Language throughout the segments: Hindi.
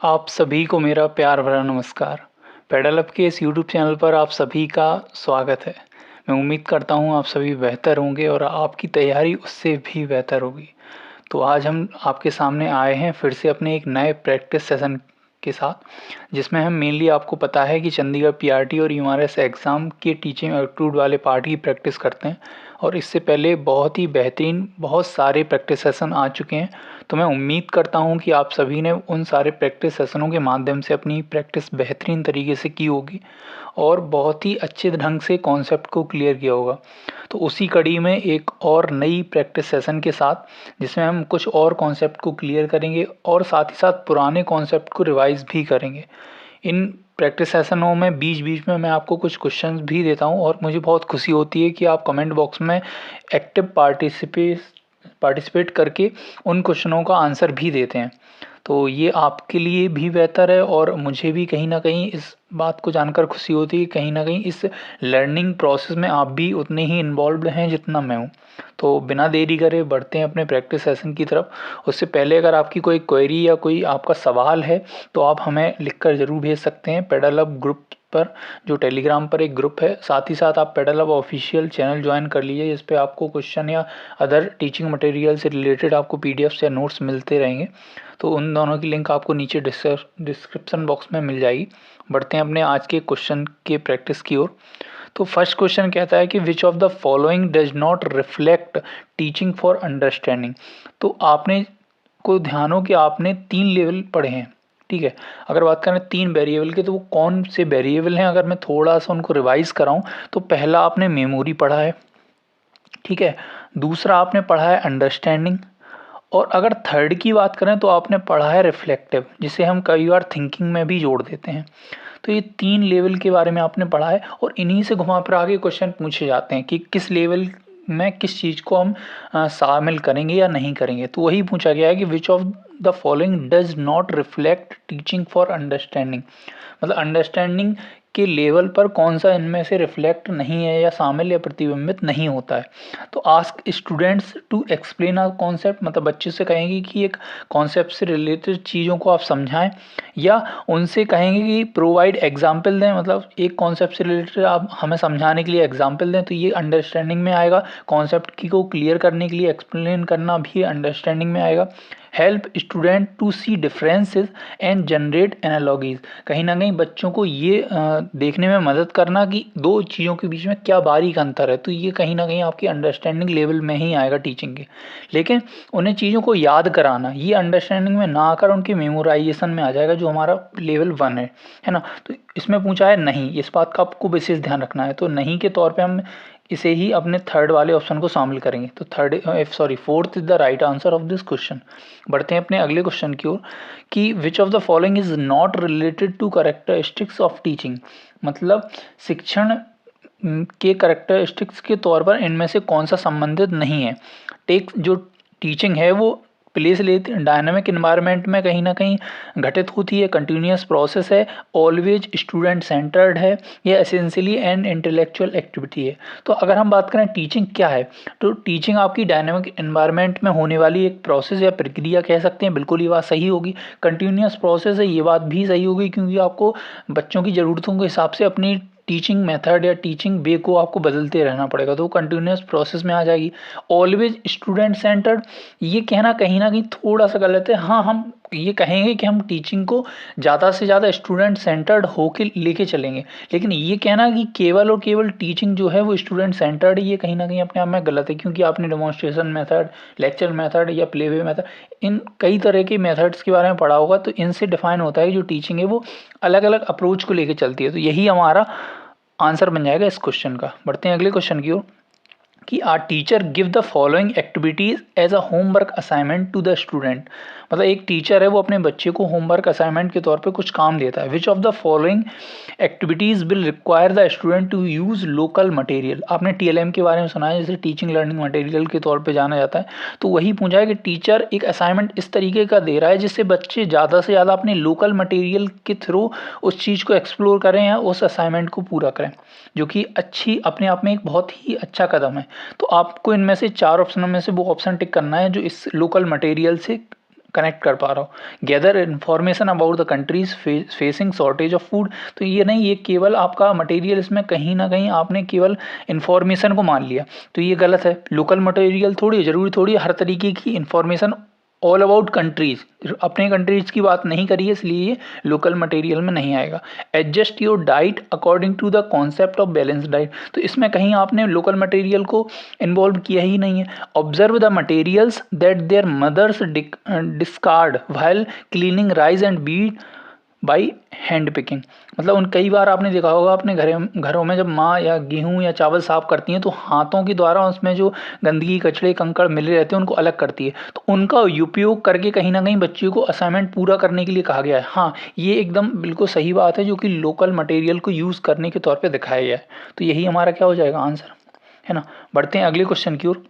आप सभी को मेरा प्यार भरा नमस्कार। पेडल अप के इस यूट्यूब चैनल पर आप सभी का स्वागत है। मैं उम्मीद करता हूँ आप सभी बेहतर होंगे और आपकी तैयारी उससे भी बेहतर होगी। तो आज हम आपके सामने आए हैं फिर से अपने एक नए प्रैक्टिस सेशन के साथ, जिसमें हम मेनली आपको पता है कि चंडीगढ़ पीआरटी और यूआरएस एग्ज़ाम के टीचिंग एप्टीट्यूड वाले पार्ट की प्रैक्टिस करते हैं। और इससे पहले बहुत ही बेहतरीन बहुत सारे प्रैक्टिस सेशन आ चुके हैं। तो मैं उम्मीद करता हूं कि आप सभी ने उन सारे प्रैक्टिस सेशनों के माध्यम से अपनी प्रैक्टिस बेहतरीन तरीके से की होगी और बहुत ही अच्छे ढंग से कॉन्सेप्ट को क्लियर किया होगा। तो उसी कड़ी में एक और नई प्रैक्टिस सेशन के साथ, जिसमें हम कुछ और कॉन्सेप्ट को क्लियर करेंगे और साथ ही साथ पुराने कॉन्सेप्ट को रिवाइज भी करेंगे। इन प्रैक्टिस सेशनों में बीच बीच में मैं आपको कुछ क्वेश्चंस भी देता हूं और मुझे बहुत खुशी होती है कि आप कमेंट बॉक्स में एक्टिव पार्टिसिपेट करके उन क्वेश्चनों का आंसर भी देते हैं। तो ये आपके लिए भी बेहतर है और मुझे भी कहीं ना कहीं इस बात को जानकर खुशी होती है कि कहीं ना कहीं इस लर्निंग प्रोसेस में आप भी उतने ही इन्वॉल्व हैं जितना मैं हूँ। तो बिना देरी करे बढ़ते हैं अपने प्रैक्टिस सेशन की तरफ। उससे पहले अगर आपकी कोई क्वेरी या कोई आपका सवाल है तो आप हमें लिखकर ज़रूर भेज सकते हैं पेडल अप ग्रुप पर, जो टेलीग्राम पर एक ग्रुप है। साथ ही साथ आप pedal up official channel join कर लीजिए, जिस पे आपको क्वेश्चन या अदर टीचिंग मटेरियल से रिलेटेड आपको पीडीएफ्स या नोट्स मिलते रहेंगे। तो उन दोनों की लिंक आपको नीचे डिस्क्रिप्शन बॉक्स में मिल जाएगी। बढ़ते हैं अपने आज के क्वेश्चन के प्रैक्टिस की ओर। तो फर्स्ट क्वेश्चन कहता है कि which of the following does not reflect teaching for understanding. तो आपने को ध्यान हो कि आपने 3 लेवल पढ़े हैं, ठीक है। अगर बात करें 3 वेरिएबल के, तो वो कौन से वेरिएबल हैं अगर मैं थोड़ा सा उनको रिवाइज कराऊं तो पहला आपने मेमोरी पढ़ा है, ठीक है। दूसरा आपने पढ़ा है अंडरस्टैंडिंग, और अगर थर्ड की बात करें तो आपने पढ़ा है रिफ्लेक्टिव, जिसे हम कई बार थिंकिंग में भी जोड़ देते हैं। तो ये 3 लेवल के बारे में आपने पढ़ा है और इन्हीं से घुमा फिरा के क्वेश्चन पूछे जाते हैं कि किस लेवल में किस चीज़ को हम शामिल करेंगे या नहीं करेंगे। तो वही पूछा गया है कि which of the following does not reflect teaching for understanding, मतलब अंडरस्टैंडिंग के लेवल पर कौन सा इनमें से रिफ्लेक्ट नहीं है या शामिल या प्रतिबिंबित नहीं होता है। तो ask students to explain a concept, मतलब बच्चे से कहेंगे कि एक कॉन्सेप्ट से रिलेटेड चीज़ों को आप समझाएं, या उनसे कहेंगे कि प्रोवाइड एग्जाम्पल दें, मतलब एक कॉन्सेप्ट से रिलेटेड आप हमें समझाने के लिए एग्जाम्पल दें। तो ये अंडरस्टैंडिंग में आएगा। कॉन्सेप्ट की को क्लियर करने के लिए एक्सप्लेन करना भी अंडरस्टैंडिंग में आएगा। Help student to see differences and generate analogies, कहीं ना कहीं बच्चों को ये देखने में मदद करना कि दो चीज़ों के बीच में क्या बारीक अंतर है। तो ये कहीं ना कहीं आपकी अंडरस्टैंडिंग लेवल में ही आएगा टीचिंग के। लेकिन उन्हें चीज़ों को याद कराना, ये अंडरस्टैंडिंग में ना आकर उनके मेमोराइजेशन में आ जाएगा, जो हमारा लेवल 1 है ना। तो इसमें पूछा है नहीं, इस बात का आपको विशेष ध्यान रखना है। तो नहीं के तौर पे हम इसे ही अपने थर्ड वाले ऑप्शन को शामिल करेंगे। तो fourth is the right answer of this question. बढ़ते हैं अपने अगले क्वेश्चन की ओर कि which of the following is not related to characteristics of teaching, मतलब शिक्षण के करेक्टरिस्टिक्स के तौर पर इनमें से कौन सा संबंधित नहीं है। टेक जो टीचिंग है वो प्लेस लेती डायनामिक इन्वायरमेंट में कहीं ना कहीं घटित होती है, कंटिन्यूस प्रोसेस है, ऑलवेज स्टूडेंट सेंटर्ड है, या एसेंशियली एंड इंटेलेक्चुअल एक्टिविटी है। तो अगर हम बात करें टीचिंग क्या है, तो टीचिंग आपकी डायनामिक इन्वायरमेंट में होने वाली एक प्रोसेस या प्रक्रिया कह सकते हैं। बिल्कुल ये बात सही होगी। कंटिन्यूस प्रोसेस है, ये बात भी सही होगी, क्योंकि आपको बच्चों की ज़रूरतों के हिसाब से अपनी टीचिंग मेथड या टीचिंग वे को आपको बदलते रहना पड़ेगा, तो वो कंटिन्यूस प्रोसेस में आ जाएगी। ऑलवेज स्टूडेंट सेंटर्ड, ये कहना कहीं ना कहीं थोड़ा सा गलत है। हाँ, हम ये कहेंगे कि हम टीचिंग को ज़्यादा से ज़्यादा स्टूडेंट सेंटर्ड होके लेके चलेंगे, लेकिन ये कहना कि केवल और केवल टीचिंग जो है वो स्टूडेंट सेंटर्ड, ये कहीं ना कहीं अपने आप में गलत है। क्योंकि आपने डेमोन्स्ट्रेशन मेथड, लेक्चर मेथड या प्लेवे मेथड, इन कई तरह के मेथड्स के बारे में पढ़ा होगा। तो इनसे डिफाइन होता है कि जो टीचिंग है वो अलग अलग अप्रोच को लेके चलती है। तो यही हमारा आंसर बन जाएगा इस क्वेश्चन का। बढ़ते हैं अगले क्वेश्चन की ओर कि are teacher give the following activities as a homework assignment to the student, मतलब एक टीचर है वो अपने बच्चे को होमवर्क असाइनमेंट के तौर पे कुछ काम देता है। Which of the following activities will require the student to use local material, आपने टीएलएम के बारे में सुना है, जैसे टीचिंग लर्निंग मटेरियल के तौर पे जाना जाता है। तो वही पूछा है कि टीचर एक असाइनमेंट इस तरीके का दे रहा है जिससे बच्चे ज़्यादा से ज़्यादा अपने लोकल मटेरियल के थ्रू उस चीज़ को एक्सप्लोर करें या उस असाइनमेंट को पूरा करें, जो कि अच्छी अपने आप में एक बहुत ही अच्छा कदम है। तो आपको इनमें से 4 ऑप्शनों में से वो ऑप्शन टिक करना है जो इस लोकल मटेरियल से कनेक्ट कर पा रहा हूँ। Gather information about the countries facing shortage of food, तो ये नहीं, ये केवल आपका मटेरियल, इसमें कहीं ना कहीं आपने केवल इन्फॉर्मेशन को मान लिया, तो ये गलत है। लोकल मटेरियल थोड़ी जरूरी थोड़ी हर तरीके की इन्फॉर्मेशन ऑल अबाउट कंट्रीज, अपने कंट्रीज की बात नहीं करी है, इसलिए ये लोकल मटेरियल में नहीं आएगा। Adjust your diet according to the concept of balance diet, तो इसमें कहीं आपने लोकल मटेरियल को इन्वॉल्व किया ही नहीं है। Observe the materials that their mothers discard while cleaning rice and beat by hand picking, मतलब उन कई बार आपने देखा होगा अपने घरों में जब माँ या गेहूँ या चावल साफ करती हैं तो हाथों के द्वारा उसमें जो गंदगी कचड़े कंकड़ मिले रहते हैं उनको अलग करती है, तो उनका उपयोग करके कहीं ना कहीं बच्चों को असाइनमेंट पूरा करने के लिए कहा गया है। हाँ, ये एकदम बिल्कुल सही बात है, जो कि लोकल मटेरियल को यूज़ करने के तौर पर दिखाया गया है, तो यही हमारा क्या हो जाएगा आंसर, है ना। बढ़ते हैं अगले क्वेश्चन की ओर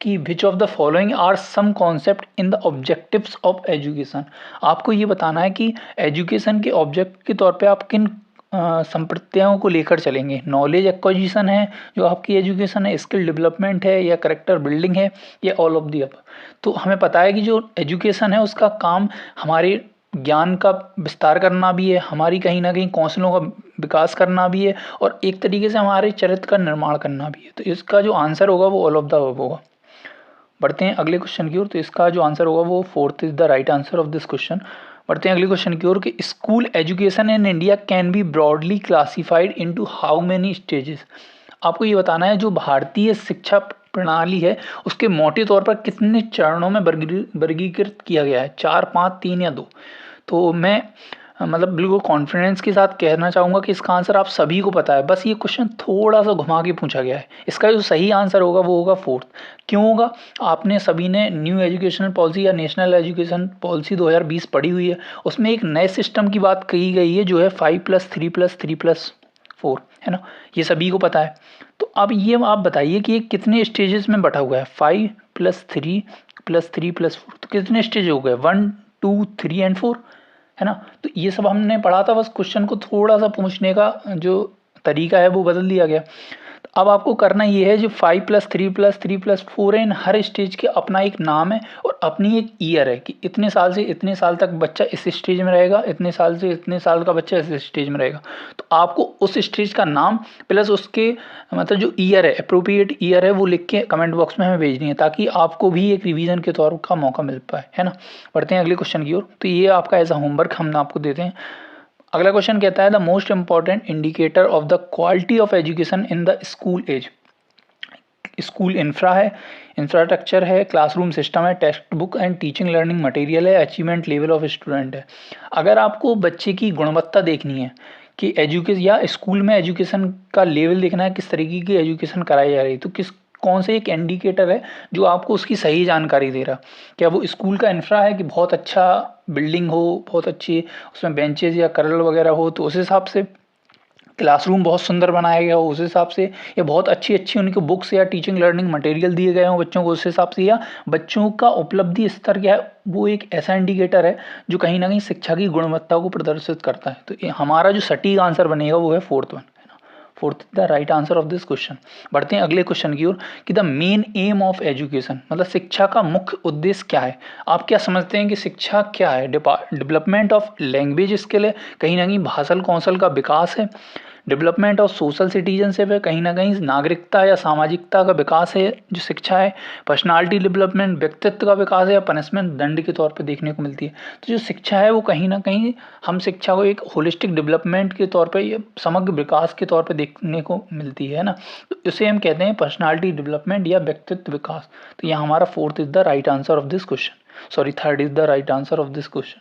कि which of the following are some concept in the objectives of education. आपको ये बताना है कि एजुकेशन के ऑब्जेक्ट के तौर पे आप किन संप्रत्यायों को लेकर चलेंगे। नॉलेज एक्विजिशन है जो आपकी एजुकेशन है, स्किल डेवलपमेंट है, या करेक्टर बिल्डिंग है, या ऑल ऑफ दी अब। तो हमें पता है कि जो एजुकेशन है उसका काम हमारे ज्ञान का विस्तार करना भी है, हमारी कहीं ना कहीं कौशलों का विकास करना भी है, और एक तरीके से हमारे चरित्र का निर्माण करना भी है। तो इसका जो आंसर होगा वो ऑल ऑफ द अबव होगा। बढ़ते हैं अगले क्वेश्चन की ओर, तो इसका जो आंसर होगा वो fourth is the right answer of this question. बढ़ते हैं अगले क्वेश्चन की ओर कि school education in India can be broadly classified into how many stages. आपको ये बताना है जो भारतीय शिक्षा प्रणाली है उसके मोटे तौर पर कितने चरणों में वर्गीकृत किया गया है, 4, 5, 3 या 2। तो मैं मतलब बिल्कुल कॉन्फिडेंस के साथ कहना चाहूँगा कि इसका आंसर आप सभी को पता है, बस ये क्वेश्चन थोड़ा सा घुमा के पूछा गया है। इसका जो सही आंसर होगा वो होगा फोर्थ। क्यों होगा? आपने सभी ने न्यू एजुकेशनल पॉलिसी या नेशनल एजुकेशन पॉलिसी 2020 पढ़ी हुई है, उसमें एक नए सिस्टम की बात कही गई है जो है 5+3+3+4, है ना, ये सभी को पता है। तो अब ये आप बताइए कि ये कितने स्टेजेस में बटा हुआ है, 5+3+3+4, तो कितने स्टेज हो गए, 1, 2, 3 एंड 4, है ना। तो ये सब हमने पढ़ा था, बस क्वेश्चन को थोड़ा सा पूछने का जो तरीका है वो बदल दिया गया। तो अब आपको करना ये है जो 5+3+3+4 है, इन हर स्टेज के अपना एक नाम है और अपनी एक ईयर है कि इतने साल से इतने साल तक बच्चा इस स्टेज में रहेगा, इतने साल से इतने साल का बच्चा इस स्टेज में रहेगा। तो आपको उस स्टेज का नाम प्लस उसके मतलब जो ईयर है, अप्रोप्रिएट ईयर है, वो लिख के कमेंट बॉक्स में हमें भेजनी है ताकि आपको भी एक रिवीजन के तौर का मौका मिल पाए, है ना। बढ़ते हैं अगले क्वेश्चन की ओर। तो ये आपका एज अ होमवर्क हम आपको देते हैं। अगला क्वेश्चन कहता है the most important indicator of the quality of education in the school as. School infra है, इंफ्रास्ट्रक्चर है, क्लासरूम सिस्टम है, text book and teaching learning material है, अचीवमेंट लेवल ऑफ स्टूडेंट है। अगर आपको बच्चे की गुणवत्ता देखनी है कि एजुकेशन या स्कूल में एजुकेशन का लेवल देखना है, किस तरीके की एजुकेशन कराई जा रही है, तो कौन से एक इंडिकेटर है जो आपको उसकी सही जानकारी दे रहा। क्या वो स्कूल का इंफ्रा है कि बहुत अच्छा बिल्डिंग हो, बहुत अच्छी उसमें बेंचेज या करल वगैरह हो, तो उस हिसाब से क्लासरूम बहुत सुंदर बनाया गया हो उस हिसाब से, या बहुत अच्छी अच्छी उनकी बुक्स या टीचिंग लर्निंग मटेरियल दिए गए हों बच्चों को उस हिसाब से, या बच्चों का उपलब्धि स्तर क्या है, वो एक ऐसा इंडिकेटर है जो कहीं ना कहीं शिक्षा की गुणवत्ता को प्रदर्शित करता है। तो हमारा जो सटीक आंसर बनेगा वो है फोर्थ वन, है ना, fourth the right answer of this question. बढ़ते हैं अगले क्वेश्चन की ओर कि the main M of education, मतलब शिक्षा का मुख्य उद्देश्य क्या है। आप क्या समझते हैं कि शिक्षा क्या है? डेवलपमेंट ऑफ लैंग्वेज स्किल है, कहीं ना कहीं भाषा कौशल का विकास है। डेवलपमेंट ऑफ सोशल सिटीजनशिप है, कहीं ना कहीं नागरिकता या सामाजिकता का विकास है जो शिक्षा है। पर्सनालिटी डेवलपमेंट, व्यक्तित्व का विकास है, या पनिशमेंट दंड के तौर पे देखने को मिलती है। तो जो शिक्षा है वो कहीं ना कहीं हम शिक्षा को एक होलिस्टिक डेवलपमेंट के तौर पे, ये समग्र विकास के तौर पे देखने को मिलती है ना। तो इसे हम कहते हैं पर्सनालिटी डेवलपमेंट या व्यक्तित्व विकास। तो यह हमारा fourth is the right answer of this question, sorry third is the right answer of this question.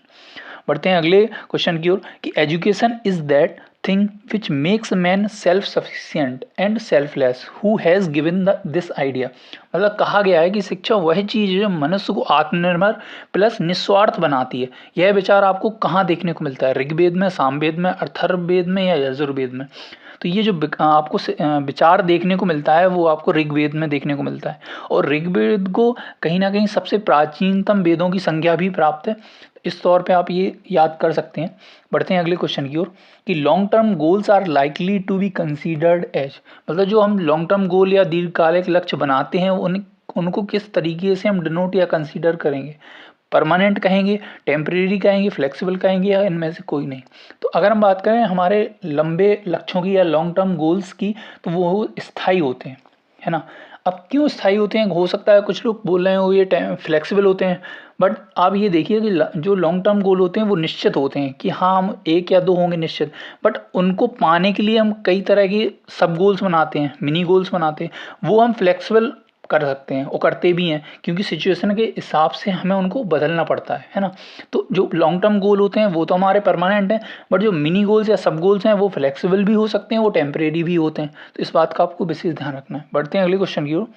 बढ़ते हैं अगले क्वेश्चन की ओर कि education is that thing which makes man self-sufficient and selfless who has given this idea। मतलब कहा गया है कि शिक्षा वह चीज़ है जो मनुष्य को आत्मनिर्भर प्लस निस्वार्थ बनाती है। यह विचार आपको कहाँ देखने को मिलता है? ऋग्वेद में, सामवेद में, अथर्ववेद में, या यजुर्वेद में? तो ये जो आपको विचार देखने को मिलता है वो आपको ऋग्वेद में देखने को मिलता है, और ऋग्वेद को कहीं ना कहीं सबसे प्राचीनतम वेदों की संज्ञा भी प्राप्त है। इस तौर पे आप ये याद कर सकते हैं। बढ़ते हैं अगले क्वेश्चन की ओर कि long term goals are likely to be considered as, मतलब जो हम लॉन्ग टर्म गोल या दीर्घकालिक लक्ष्य बनाते हैं उनको किस तरीके से हम डिनोट या कंसीडर करेंगे। परमानेंट कहेंगे, टेम्परेरी कहेंगे, फ्लेक्सिबल कहेंगे, या इनमें से कोई नहीं। तो अगर हम बात करें हमारे लंबे लक्ष्यों की या लॉन्ग टर्म गोल्स की, तो वो स्थायी होते हैं, है ना। अब क्यों स्थायी होते हैं, हो सकता है कुछ लोग बोल रहे हो ये फ्लेक्सिबल होते हैं, बट आप ये देखिए कि जो लॉन्ग टर्म गोल होते हैं वो निश्चित होते हैं कि हाँ हम 1 या 2 होंगे निश्चित, बट उनको पाने के लिए हम कई तरह के सब गोल्स बनाते हैं, मिनी गोल्स बनाते हैं, वो हम फ्लेक्सिबल कर सकते हैं और करते भी हैं, क्योंकि सिचुएशन के हिसाब से हमें उनको बदलना पड़ता है ना। तो जो लॉन्ग टर्म गोल होते हैं वो तो हमारे परमानेंट हैं, बट जो मिनी गोल्स या सब गोल्स हैं वो फ्लेक्सिबल भी हो सकते हैं, वो टेम्परेरी भी होते हैं। तो इस बात का आपको विशेष ध्यान रखना है। बढ़ते हैं अगले क्वेश्चन की ओर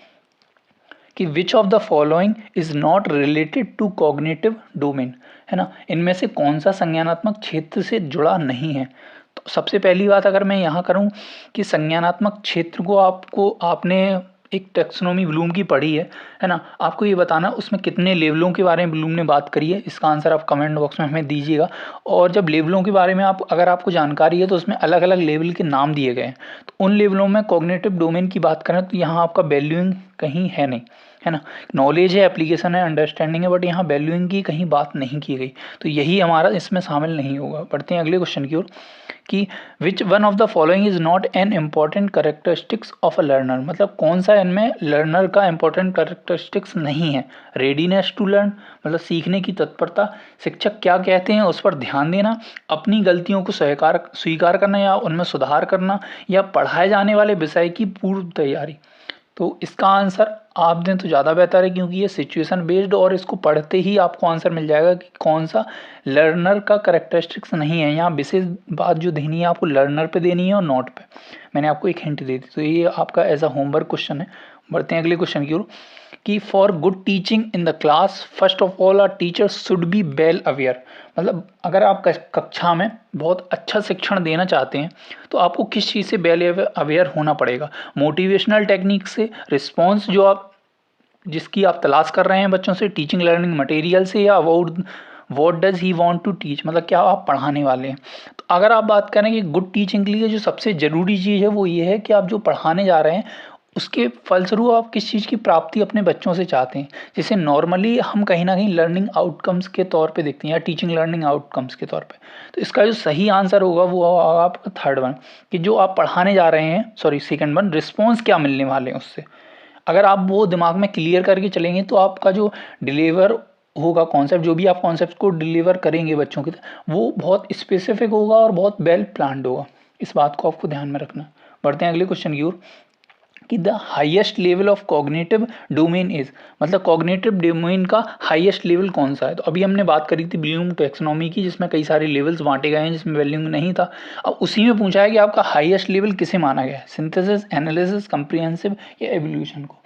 कि which of the following is not related to cognitive domain, है ना। इनमें से कौन सा संज्ञानात्मक क्षेत्र से जुड़ा नहीं है। तो सबसे पहली बात अगर मैं यहाँ करूँ कि संज्ञानात्मक क्षेत्र को आपने एक टेक्सोनोमी ब्लूम की पढ़ी है ना, आपको ये बताना उसमें कितने लेवलों के बारे में ब्लूम ने बात करी है, इसका आंसर आप कमेंट बॉक्स में हमें दीजिएगा। और जब लेवलों के बारे में अगर आपको जानकारी है तो उसमें अलग अलग लेवल के नाम दिए गए हैं, तो उन लेवलों में कॉग्निटिव डोमेन की बात करें तो यहाँ आपका वैल्यूइंग कहीं है नहीं, है ना। नॉलेज है, एप्लीकेशन है, अंडरस्टैंडिंग है, बट यहाँ वैल्यूइंग की कहीं बात नहीं की गई, तो यही हमारा इसमें शामिल नहीं होगा। बढ़ते हैं अगले क्वेश्चन की ओर कि which one of the following is not an important characteristics of a learner, मतलब कौन सा इनमें लर्नर का इंपॉर्टेंट करेक्टरिस्टिक्स नहीं है। रेडीनेस टू लर्न, मतलब सीखने की तत्परता, शिक्षक क्या कहते हैं उस पर ध्यान देना, अपनी गलतियों को स्वीकार करना या उनमें सुधार करना, या पढ़ाए जाने वाले विषय की पूर्व तैयारी। तो इसका आंसर आप दें तो ज़्यादा बेहतर है, क्योंकि ये सिचुएशन बेस्ड और इसको पढ़ते ही आपको आंसर मिल जाएगा कि कौन सा लर्नर का करेक्टरिस्टिक्स नहीं है। यहाँ विशेष बात जो देनी है आपको लर्नर पे देनी है और नोट पे। मैंने आपको एक हिंट दे दी, तो ये आपका एज अ होमवर्क क्वेश्चन है। बढ़ते हैं अगले क्वेश्चन की ओर कि for good teaching in the class first of all a teacher should be well aware, मतलब अगर आप कक्षा में बहुत अच्छा शिक्षण देना चाहते हैं तो आपको किस चीज़ से वेल अवेयर होना पड़ेगा। मोटिवेशनल टेक्निक से, रिस्पॉन्स जो आप जिसकी आप तलाश कर रहे हैं बच्चों से, टीचिंग लर्निंग मटेरियल से, या about what does he want to teach, मतलब क्या आप पढ़ाने वाले हैं। तो अगर आप बात करें कि गुड टीचिंग के लिए जो सबसे ज़रूरी चीज़ है वो ये है कि आप जो पढ़ाने जा रहे हैं उसके फलस्वरूप आप किस चीज़ की प्राप्ति अपने बच्चों से चाहते हैं। जैसे नॉर्मली हम कहीं ना कहीं लर्निंग आउटकम्स के तौर पे देखते हैं, या टीचिंग लर्निंग आउटकम्स के तौर पे। तो इसका जो सही आंसर होगा वो होगा आपका थर्ड वन, कि जो आप पढ़ाने जा रहे हैं, सॉरी सेकंड वन, रिस्पॉन्स क्या मिलने वाले हैं उससे। अगर आप वो दिमाग में क्लियर करके चलेंगे तो आपका जो डिलीवर होगा कॉन्सेप्ट, जो भी आप कॉन्सेप्ट को डिलीवर करेंगे बच्चों की, वो बहुत स्पेसिफिक होगा और बहुत वेल प्लान्ड होगा। इस बात को आपको ध्यान में रखना। बढ़ते हैं अगले क्वेश्चन की ओर कि the highest level of cognitive domain is, मतलब कॉग्निटिव डोमेन का हाईएस्ट लेवल कौन सा है। तो अभी हमने बात करी थी ब्लूम टैक्सोनॉमी की, जिसमें कई सारे लेवल्स बांटे गए हैं, जिसमें वैल्यूइंग नहीं था। अब उसी में पूछा है कि आपका हाईएस्ट लेवल किसे माना गया है, सिंथेसिस, एनालिसिस, कंप्रिहेंसिव या एवोल्यूशन को।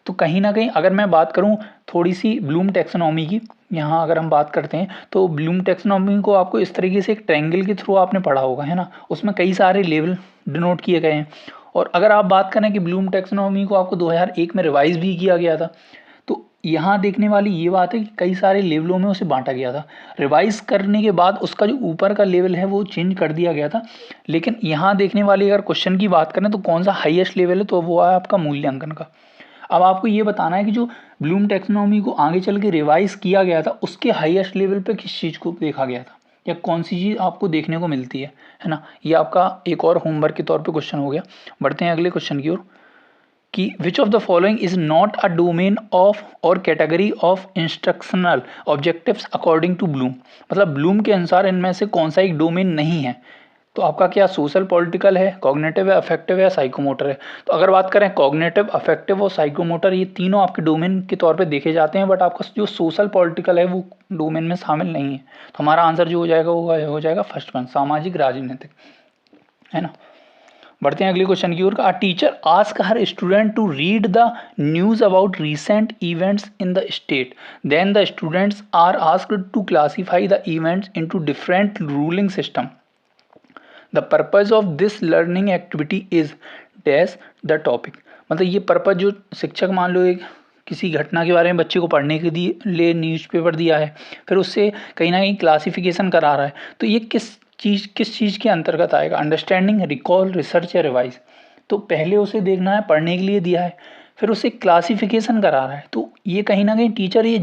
तो कहीं ना कहीं अगर मैं बात करूं थोड़ी सी ब्लूम टैक्सोनॉमी की, यहाँ अगर हम बात करते हैं तो ब्लूम टैक्सोनॉमी को आपको इस तरीके से एक ट्रायंगल के थ्रू आपने पढ़ा होगा, है ना। उसमें कई सारे लेवल डिनोट किए गए हैं। और अगर आप बात करें कि ब्लूम टैक्सोनॉमी को आपको 2001 में रिवाइज भी किया गया था, तो यहाँ देखने वाली ये बात है कि कई सारे लेवलों में उसे बांटा गया था। रिवाइज करने के बाद उसका जो ऊपर का लेवल है वो चेंज कर दिया गया था। लेकिन यहाँ देखने वाली अगर क्वेश्चन की बात करें तो कौन सा हाईएस्ट लेवल है, तो वो है आपका मूल्यांकन का। अब आपको ये बताना है कि जो ब्लूम टैक्सोनॉमी को आगे चल के रिवाइज किया गया था उसके हाईएस्ट लेवल पे किस चीज़ को देखा गया था, या कौन सी चीज़ आपको देखने को मिलती है ना। ये आपका एक और होमवर्क के तौर पे क्वेश्चन हो गया। बढ़ते हैं अगले क्वेश्चन की ओर कि which of the following is not a domain of और category of instructional objectives according to Bloom, मतलब ब्लूम के अनुसार इनमें से कौन सा एक डोमेन नहीं है। तो आपका क्या सोशल पॉलिटिकल है, कॉग्निटिव है, अफेक्टिव है, साइकोमोटर है। तो अगर बात करें कॉग्निटिव, अफेक्टिव और साइकोमोटर, ये तीनों आपके डोमेन के तौर पे देखे जाते हैं, बट आपका जो सोशल पॉलिटिकल है वो डोमेन में शामिल नहीं है। तो हमारा आंसर जो हो जाएगा वो हो जाएगा फर्स्ट वन, सामाजिक राजनीतिक, है ना। बढ़ते हैं अगले क्वेश्चन की ओर। A teacher ask her student to read the news about recent events in the state, then the students are asked to classify the events into different ruling system. The purpose of this learning activity is dash the topic, मतलब ये पर्पज जो शिक्षक मान लो एक किसी घटना के बारे में बच्चे को पढ़ने के लिए न्यूज़पेपर दिया है, फिर उससे कहीं ना कहीं क्लासिफिकेशन करा रहा है, तो ये किस चीज़ के अंतर्गत आएगा, अंडरस्टैंडिंग, रिकॉल, रिसर्च या रिवाइज। तो पहले उसे देखना है, पढ़ने के लिए दिया है, फिर उसे क्लासिफिकेशन करा रहा है, तो ये कहीं ना कहीं टीचर ये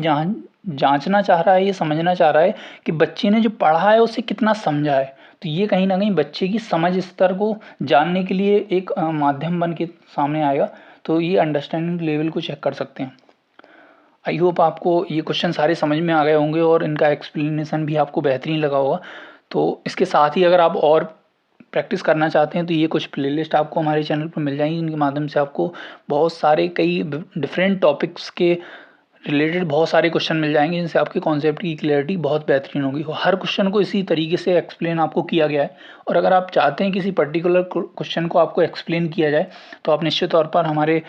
जांचना चाह रहा है, ये समझना चाह रहा है कि बच्चे ने जो पढ़ा है उसे कितना समझा है। तो ये कहीं ना कहीं बच्चे की समझ स्तर को जानने के लिए एक माध्यम बन के सामने आएगा। तो ये अंडरस्टैंडिंग लेवल को चेक कर सकते हैं। आई होप आपको ये क्वेश्चन सारे समझ में आ गए होंगे और इनका एक्सप्लेनेशन भी आपको बेहतरीन लगा होगा। तो इसके साथ ही अगर आप और प्रैक्टिस करना चाहते हैं तो ये कुछ प्लेलिस्ट आपको हमारे चैनल पर मिल जाएंगी, इनके माध्यम से आपको बहुत सारे कई डिफरेंट टॉपिक्स के रिलेटेड बहुत सारे क्वेश्चन मिल जाएंगे, जिनसे आपके कॉन्सेप्ट की क्लियरिटी बहुत बेहतरीन होगी। हर क्वेश्चन को इसी तरीके से एक्सप्लेन आपको किया गया है। और अगर आप चाहते हैं किसी पर्टिकुलर क्वेश्चन को आपको एक्सप्लेन किया जाए तो आप निश्चित तौर पर हमारे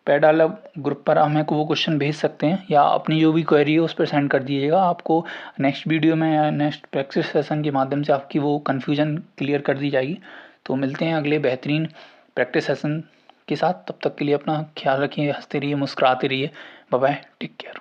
पेडालब ग्रुप पर हमें वो क्वेश्चन भेज सकते हैं, या अपनी जो भी क्वेरी है उस पर सेंड कर दीजिएगा। आपको नेक्स्ट वीडियो में या नेक्स्ट प्रैक्टिस सेशन के माध्यम से आपकी वो कन्फ्यूजन क्लियर कर दी जाएगी। तो मिलते हैं अगले बेहतरीन प्रैक्टिस सेशन के साथ। तब तक के लिए अपना ख्याल रखिए, हंसते रहिए, मुस्कुराते रहिए। Bye bye, take care.